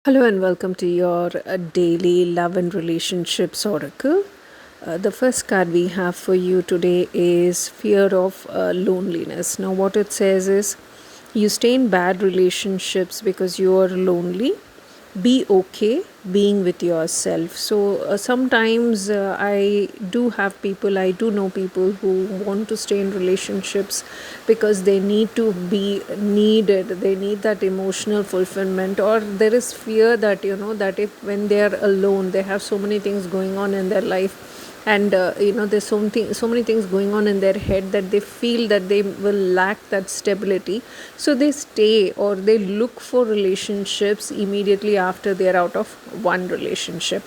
Hello and welcome to your daily love and relationships oracle. The first card we have for you today is fear of loneliness. Now, what it says is you stay in bad relationships because you are lonely. Be okay being with yourself. So sometimes I do know people who want to stay in relationships because they need to be needed, they need that emotional fulfillment, or there is fear that that if when they are alone they have so many things going on in their life, and there's so many things going on in their head that they feel that they will lack that stability, so they stay or they look for relationships immediately after they are out of one relationship.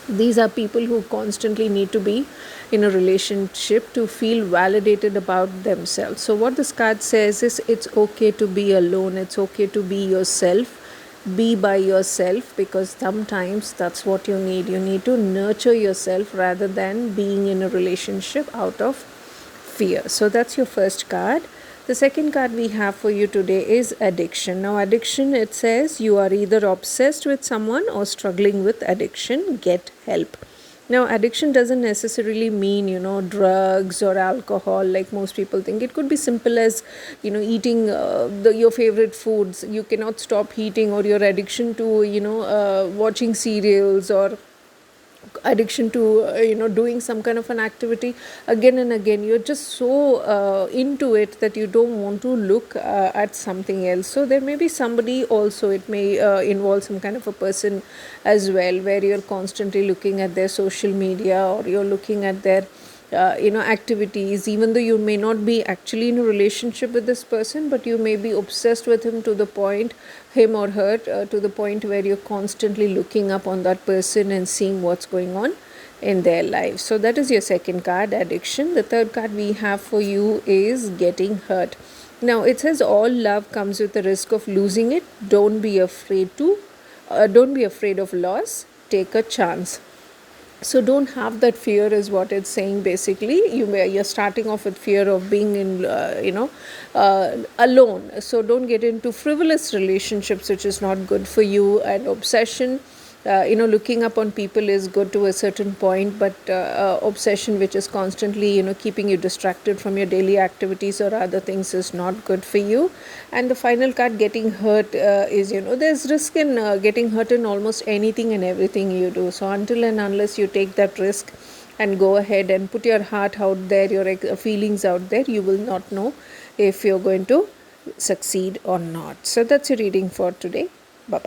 These are people who constantly need to be in a relationship to feel validated about themselves. So what this card says is it's okay to be alone, it's okay to be yourself, be by yourself, because sometimes that's what you need. You need to nurture yourself rather than being in a relationship out of fear. So that's your first card. The second card we have for you today is addiction. Now, addiction, it says you are either obsessed with someone or struggling with addiction. Get help. Now, addiction doesn't necessarily mean, drugs or alcohol like most people think. It could be simple as, eating your favorite foods. You cannot stop eating, or your addiction to, watching serials, or addiction to doing some kind of an activity again and again. You're just so into it that you don't want to look at something else. So there may be somebody also, it may involve some kind of a person as well, where you're constantly looking at their social media, or you're looking at their activities, even though you may not be actually in a relationship with this person, but you may be obsessed with him to the point, him or her, to the point where you're constantly looking up on that person and seeing what's going on in their life. So that is your second card, addiction. The third card we have for you is getting hurt. Now it says all love comes with the risk of losing it. Don't be afraid of loss. Take a chance. So don't have that fear is what it's saying. Basically, you're starting off with fear of being in alone. So don't get into frivolous relationships, which is not good for you. And obsession, looking up on people is good to a certain point, but obsession which is constantly keeping you distracted from your daily activities or other things is not good for you. And the final card, getting hurt, is there's risk in getting hurt in almost anything and everything you do. So until and unless you take that risk and go ahead and put your heart out there, your feelings out there, you will not know if you're going to succeed or not. So that's your reading for today. Bye bye.